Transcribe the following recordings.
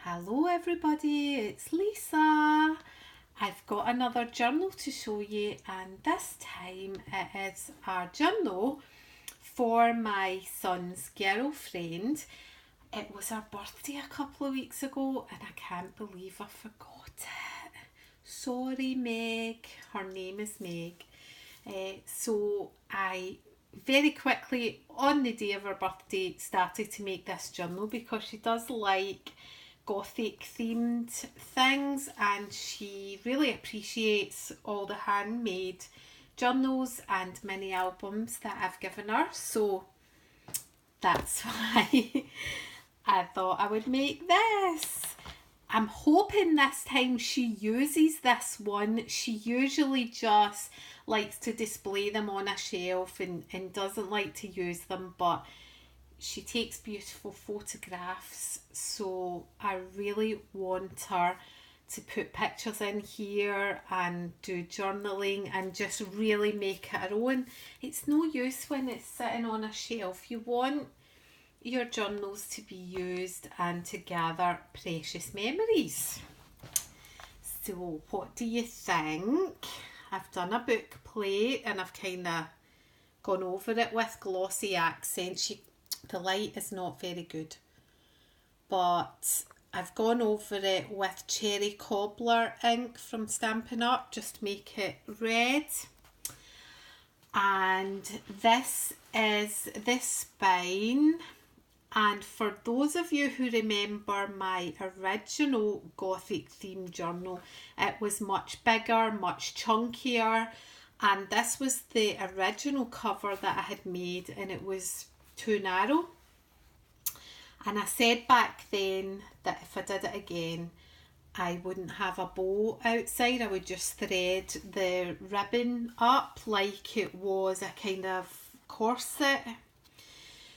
Hello everybody, it's Lisa. I've got another journal to show you, and this time it is a journal for my son's girlfriend. It was her birthday a couple of weeks ago and I can't believe I forgot it. Sorry Meg, her name is Meg. So I very quickly on the day of her birthday started to make this journal because she does like Gothic themed things and she really appreciates all the handmade journals and mini albums that I've given her, so that's why I thought I would make this. I'm hoping this time she uses this one. She usually just likes to display them on a shelf and doesn't like to use them, but she takes beautiful photographs, so I really want her to put pictures in here and do journaling and just really make it her own. It's no use when it's sitting on a shelf. You want your journals to be used and to gather precious memories. So what do you think? I've done a book plate and I've kind of gone over it with glossy accents. The light is not very good, but I've gone over it with cherry cobbler ink from Stampin' Up just to make it red. And this is the spine. And for those of you who remember my original Gothic themed journal, it was much bigger, much chunkier, and this was the original cover that I had made and it was too narrow. And I said back then that if I did it again, I wouldn't have a bow outside. I would just thread the ribbon up like it was a kind of corset.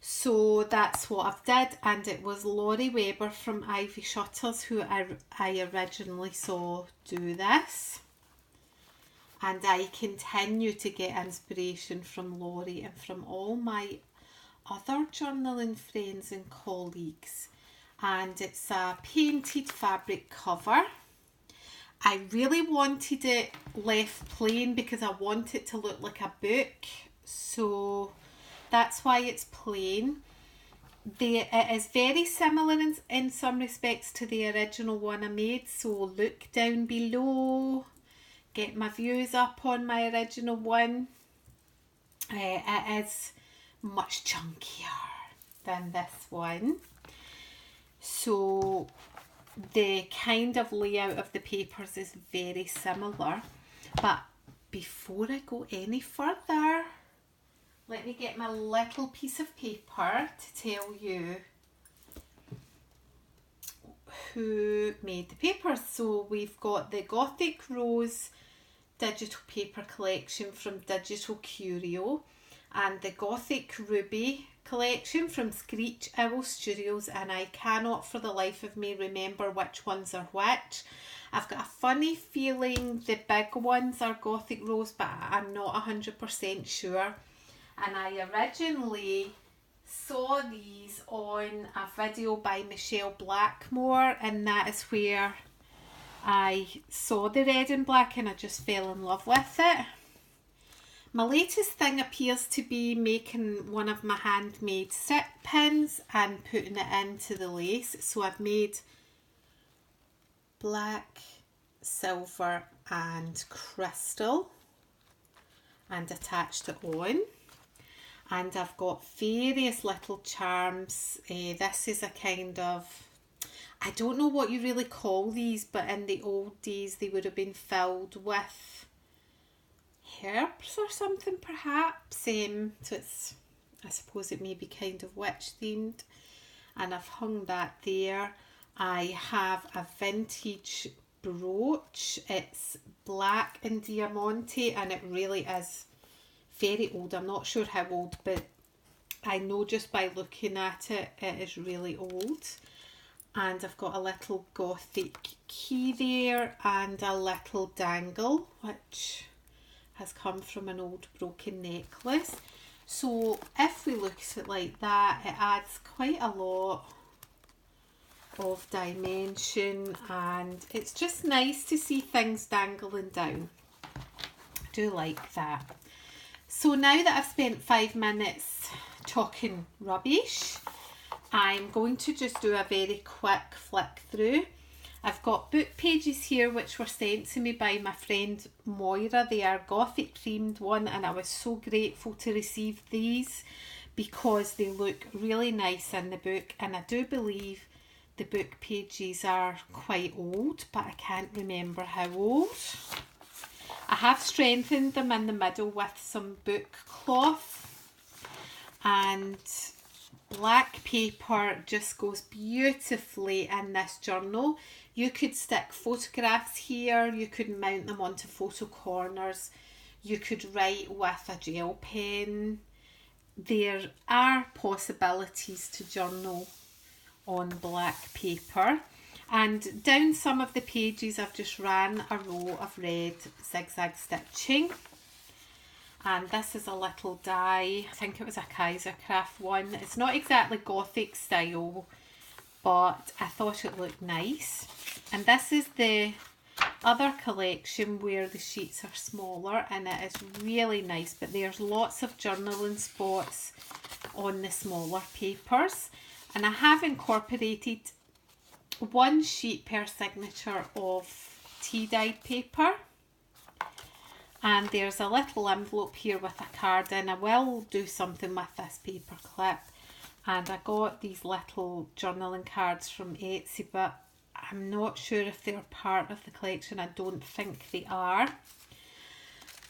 So that's what I've did, and it was Laurie Weber from Ivy Shutters who I originally saw do this. And I continue to get inspiration from Laurie and from all my other journaling friends and colleagues. And it's a painted fabric cover. I really wanted it left plain because I want it to look like a book, so that's why it's plain. It is very similar in some respects to the original one I made, so look down below, get my views up on my original one. It is much chunkier than this one, so the kind of layout of the papers is very similar. But before I go any further, let me get my little piece of paper to tell you who made the papers. So we've got the Gothic Rose digital paper collection from Digital Curio and the Gothic Ruby collection from Screech Owl Studios, and I cannot for the life of me remember which ones are which. I've got a funny feeling the big ones are Gothic Rose, but I'm not 100% sure. And I originally saw these on a video by Michelle Blackmore, and that is where I saw the red and black and I just fell in love with it. My latest thing appears to be making one of my handmade sit pins and putting it into the lace. So I've made black, silver and crystal and attached it on. And I've got various little charms. This is a kind of, I don't know what you really call these, but in the old days they would have been filled with herbs or something perhaps. So it's, I suppose it may be kind of witch themed, and I've hung that there. I have a vintage brooch. It's black and diamante and it really is very old. I'm not sure how old, but I know just by looking at it, it is really old. And I've got a little Gothic key there and a little dangle, which has come from an old broken necklace. So if we look at it like that, it adds quite a lot of dimension, and it's just nice to see things dangling down. I do like that. So now that I've spent 5 minutes talking rubbish, I'm going to just do a very quick flick through. I've got book pages here which were sent to me by my friend Moira. They are Gothic themed one, and I was so grateful to receive these because they look really nice in the book, and I do believe the book pages are quite old, but I can't remember how old. I have strengthened them in the middle with some book cloth, and black paper just goes beautifully in this journal. You could stick photographs here, you could mount them onto photo corners, you could write with a gel pen. There are possibilities to journal on black paper, and down some of the pages I've just ran a row of red zigzag stitching, and this is a little die. I think it was a Kaisercraft one. It's not exactly Gothic style, but I thought it looked nice. And this is the other collection where the sheets are smaller, and it is really nice, but there's lots of journaling spots on the smaller papers, and I have incorporated 1 sheet per signature of tea dyed paper, and there's a little envelope here with a card in. I will do something with this paper clip, and I got these little journaling cards from Etsy, but I'm not sure if they're part of the collection. I don't think they are.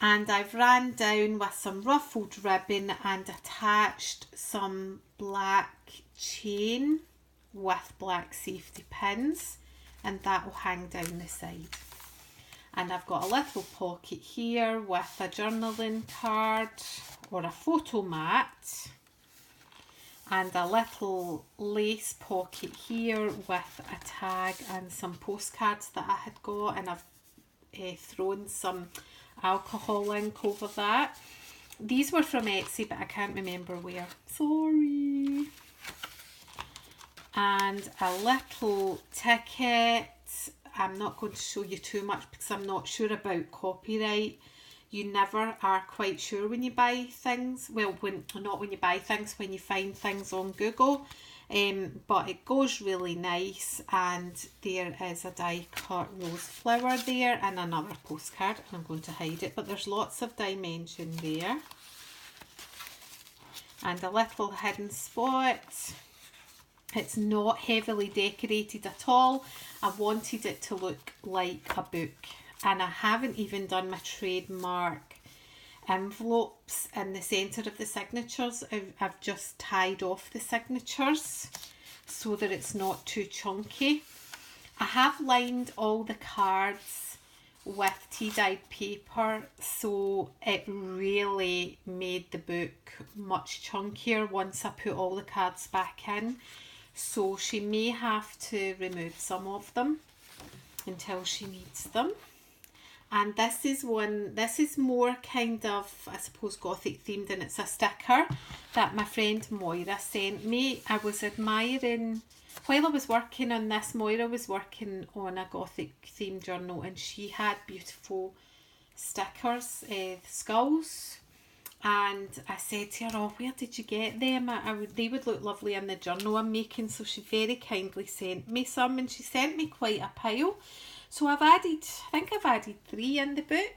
And I've ran down with some ruffled ribbon and attached some black chain with black safety pins, and that will hang down the side. And I've got a little pocket here with a journaling card or a photo mat, and a little lace pocket here with a tag and some postcards that I had got, and I've thrown some alcohol ink over that. These were from Etsy, but I can't remember where. Sorry. And a little ticket. I'm not going to show you too much because I'm not sure about copyright. You never are quite sure when you buy things. Well, not when you buy things, when you find things on Google. But it goes really nice, and there is a die cut rose flower there and another postcard, and I'm going to hide it, but there's lots of dimension there. And a little hidden spot. It's not heavily decorated at all. I wanted it to look like a book, and I haven't even done my trademark envelopes in the centre of the signatures. I've just tied off the signatures so that it's not too chunky. I have lined all the cards with tea dyed paper, so it really made the book much chunkier once I put all the cards back in. So she may have to remove some of them until she needs them. And this is more kind of, I suppose, Gothic themed, and it's a sticker that my friend Moira sent me. I was admiring, while I was working on this, Moira was working on a Gothic themed journal, and she had beautiful stickers, skulls. And I said to her, oh, where did you get them? They would look lovely in the journal I'm making. So she very kindly sent me some, and she sent me quite a pile. So I think I've added 3 in the book.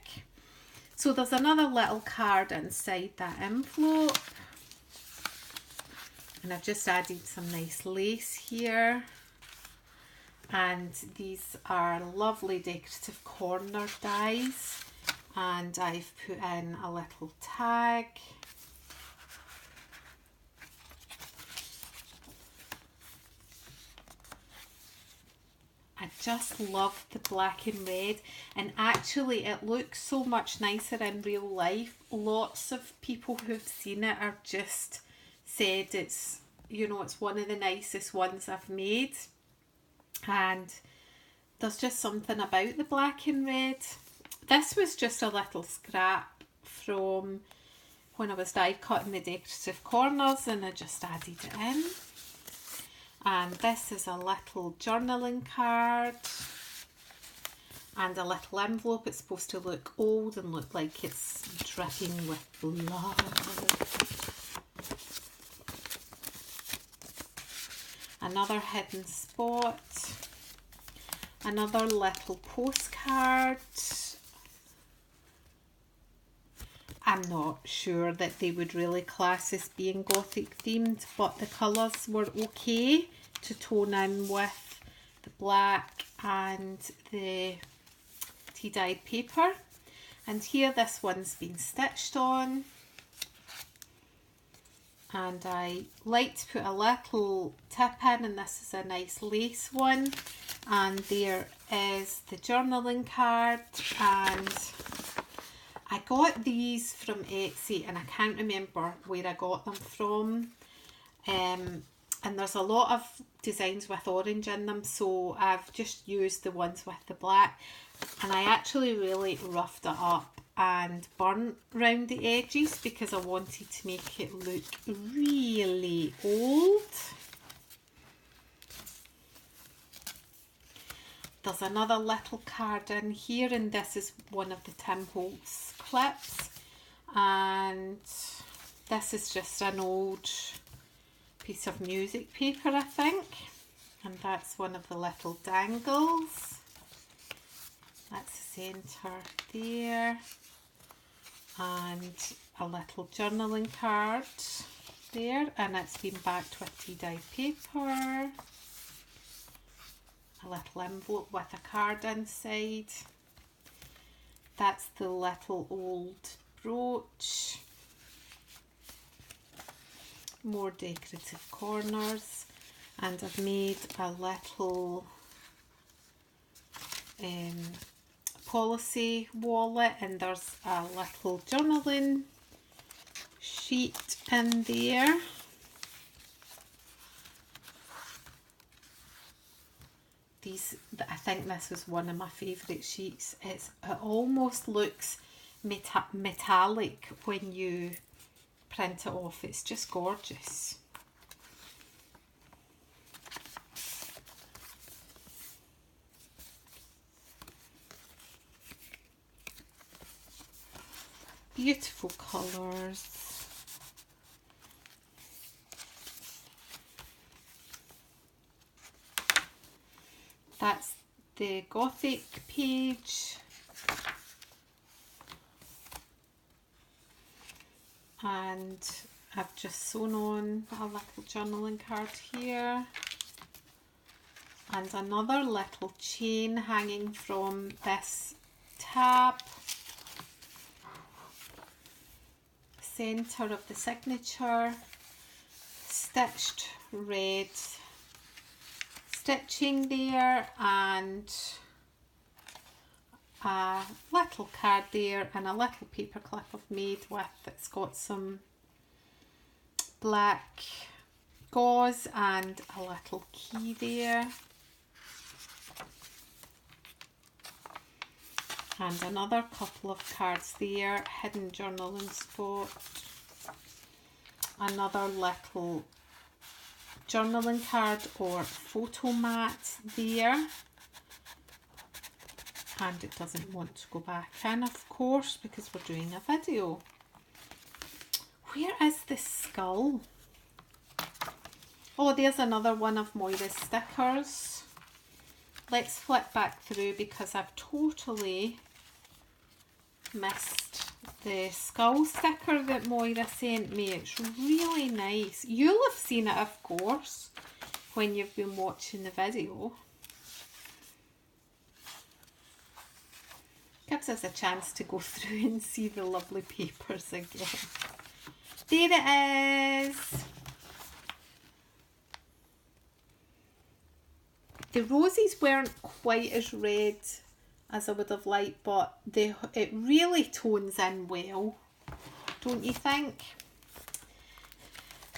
So there's another little card inside that envelope. And I've just added some nice lace here. And these are lovely decorative corner dies. And I've put in a little tag. I just love the black and red, and actually it looks so much nicer in real life. Lots of people who've seen it are just said it's, you know, it's one of the nicest ones I've made, and there's just something about the black and red. This was just a little scrap from when I was die cutting the decorative corners, and I just added it in. And this is a little journaling card and a little envelope. It's supposed to look old and look like it's dripping with blood. Another hidden spot. Another little postcard. I'm not sure that they would really class as being Gothic themed, but the colours were okay to tone in with the black and the tea-dyed paper. And here this one's been stitched on. And I like to put a little tip in, and this is a nice lace one. And there is the journaling card, and I got these from Etsy, and I can't remember where I got them from. And there's a lot of designs with orange in them, so I've just used the ones with the black. And I actually really roughed it up and burnt round the edges because I wanted to make it look really old. There's another little card in here, and this is one of the Tim Holtz clips, and this is just an old piece of music paper, I think, and that's one of the little dangles. That's the centre there, and a little journaling card there, and it's been backed with tea-dyed paper. A little envelope with a card inside. That's the little old brooch. More decorative corners, and I've made a little policy wallet, and there's a little journaling sheet in there. I think this was one of my favourite sheets. It almost looks metallic when you print it off. It's just gorgeous. Beautiful colours. That's the Gothic page, and I've just sewn on a little journaling card here, and another little chain hanging from this tab. Centre of the signature, stitched red stitching there, and a little card there, and a little paper clip I've made with, it's got some black gauze and a little key there, and another couple of cards there, hidden journaling spot, another little journaling card or photo mat there, and it doesn't want to go back in, of course, because we're doing a video. Where is the skull? Oh, there's another one of Moira's stickers. Let's flip back through because I've totally missed the skull sticker that Moira sent me. It's really nice. You'll have seen it, of course, when you've been watching the video. Gives us a chance to go through and see the lovely papers again. There it is. The roses weren't quite as red as I would have liked, but it really tones in well, don't you think?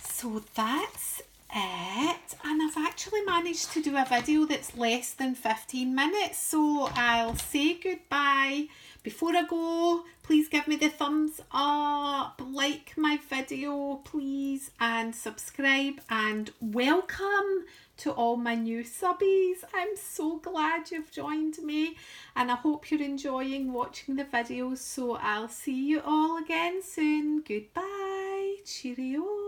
So that's it, and I've actually managed to do a video that's less than 15 minutes, so I'll say goodbye. Before I go, Please give me the thumbs up, like my video please, and subscribe, and welcome to all my new subbies. I'm so glad you've joined me, and I hope you're enjoying watching the videos. So I'll see you all again soon. Goodbye. Cheerio.